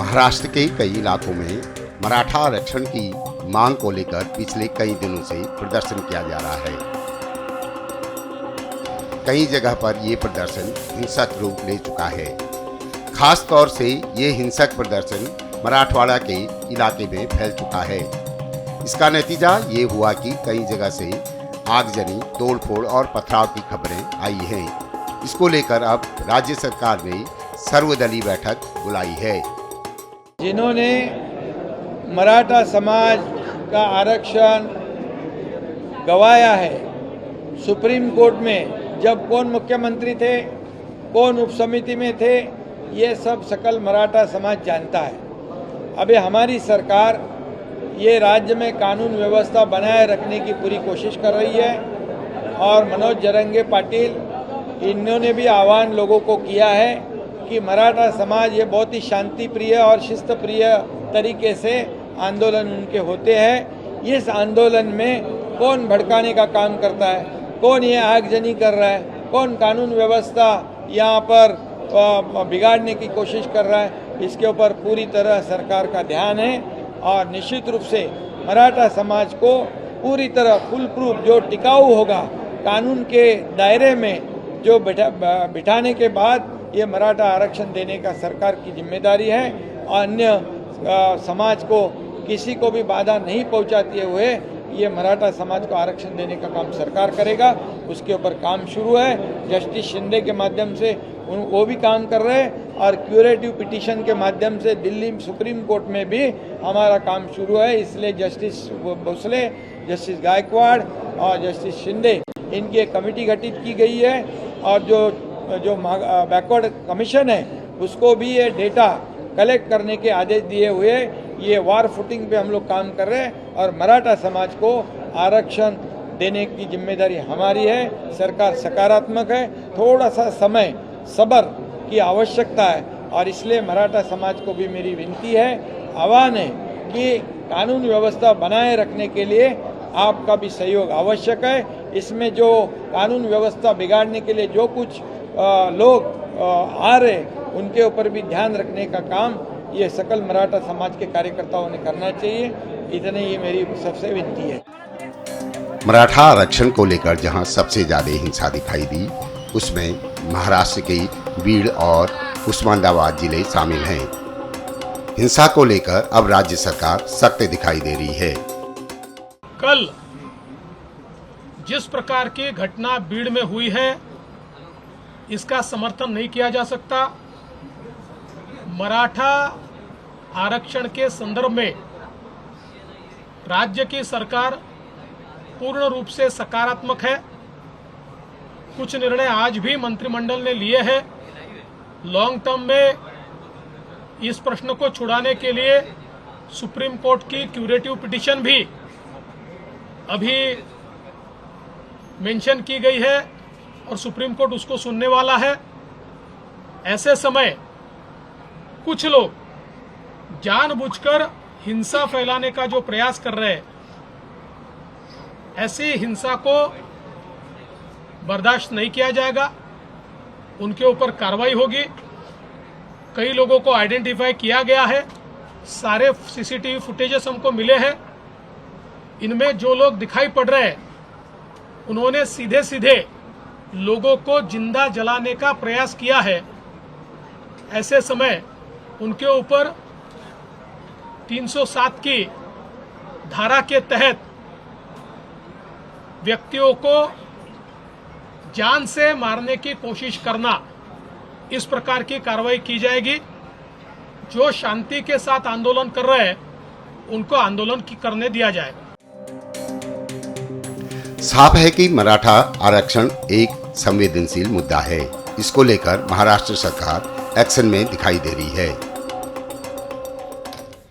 महाराष्ट्र के कई इलाकों में मराठा आरक्षण की मांग को लेकर पिछले कई दिनों से प्रदर्शन किया जा रहा है। कई जगह पर ये प्रदर्शन हिंसक रूप ले चुका है। खास तौर से ये हिंसक प्रदर्शन मराठवाड़ा के इलाके में फैल चुका है। इसका नतीजा ये हुआ कि कई जगह से आगजनी, तोड़फोड़ और पथराव की खबरें आई हैं। इसको लेकर अब राज्य सरकार ने सर्वदलीय बैठक बुलाई है। जिन्होंने मराठा समाज का आरक्षण गंवाया है, सुप्रीम कोर्ट में जब कौन मुख्यमंत्री थे, कौन उपसमिति में थे, ये सब सकल मराठा समाज जानता है। अभी हमारी सरकार ये राज्य में कानून व्यवस्था बनाए रखने की पूरी कोशिश कर रही है और मनोज जरंगे पाटिल इन्होंने भी आह्वान लोगों को किया है कि मराठा समाज ये बहुत ही शांति प्रिय और शिस्त प्रिय तरीके से आंदोलन उनके होते हैं। इस आंदोलन में कौन भड़काने का काम करता है, कौन ये आगजनी कर रहा है, कौन कानून व्यवस्था यहाँ पर बिगाड़ने की कोशिश कर रहा है, इसके ऊपर पूरी तरह सरकार का ध्यान है और निश्चित रूप से मराठा समाज को पूरी तरह फुल प्रूफ जो टिकाऊ होगा कानून के दायरे में जो बिठाने के बाद ये मराठा आरक्षण देने का सरकार की जिम्मेदारी है। अन्य समाज को किसी को भी बाधा नहीं पहुंचाते हुए ये मराठा समाज को आरक्षण देने का काम सरकार करेगा। उसके ऊपर काम शुरू है। जस्टिस शिंदे के माध्यम से वो भी काम कर रहे हैं और क्यूरेटिव पिटीशन के माध्यम से दिल्ली सुप्रीम कोर्ट में भी हमारा काम शुरू है। इसलिए जस्टिस भोसले, जस्टिस गायकवाड़ और जस्टिस शिंदे इनकी एक कमेटी गठित की गई है और जो बैकवर्ड कमीशन है उसको भी ये डेटा कलेक्ट करने के आदेश दिए हुए ये वार फुटिंग पे हम लोग काम कर रहे हैं और मराठा समाज को आरक्षण देने की जिम्मेदारी हमारी है। सरकार सकारात्मक है। थोड़ा सा समय सब्र की आवश्यकता है और इसलिए मराठा समाज को भी मेरी विनती है, आह्वान है कि कानून व्यवस्था बनाए रखने के लिए आपका भी सहयोग आवश्यक है। इसमें जो कानून व्यवस्था बिगाड़ने के लिए जो कुछ लोग आ रहे उनके ऊपर भी ध्यान रखने का काम ये सकल मराठा समाज के कार्यकर्ताओं ने करना चाहिए। इतने ये मेरी सबसे विनती है। मराठा आरक्षण को लेकर जहां सबसे ज्यादा हिंसा दिखाई दी, उसमें महाराष्ट्र के बीड़ और उस्मानाबाद जिले शामिल हैं। हिंसा को लेकर अब राज्य सरकार सख्त दिखाई दे रही है। कल जिस प्रकार की घटना बीड़ में हुई है, इसका समर्थन नहीं किया जा सकता। मराठा आरक्षण के संदर्भ में राज्य की सरकार पूर्ण रूप से सकारात्मक है। कुछ निर्णय आज भी मंत्रिमंडल ने लिए हैं। लॉन्ग टर्म में इस प्रश्न को छुड़ाने के लिए सुप्रीम कोर्ट की क्यूरेटिव पिटीशन भी अभी मेंशन की गई है और सुप्रीम कोर्ट उसको सुनने वाला है। ऐसे समय कुछ लोग जानबूझकर हिंसा फैलाने का जो प्रयास कर रहे हैं, ऐसी हिंसा को बर्दाश्त नहीं किया जाएगा। उनके ऊपर कार्रवाई होगी। कई लोगों को आइडेंटिफाई किया गया है। सारे सीसीटीवी फुटेजेस हमको मिले हैं। इनमें जो लोग दिखाई पड़ रहे हैं उन्होंने सीधे सीधे लोगों को जिंदा जलाने का प्रयास किया है। ऐसे समय उनके ऊपर 307 की धारा के तहत व्यक्तियों को जान से मारने की कोशिश करना, इस प्रकार की कार्रवाई की जाएगी। जो शांति के साथ आंदोलन कर रहे हैं उनको आंदोलन करने दिया जाएगा। साफ है कि मराठा आरक्षण एक संवेदनशील मुद्दा है। इसको लेकर महाराष्ट्र सरकार एक्शन में दिखाई दे रही है।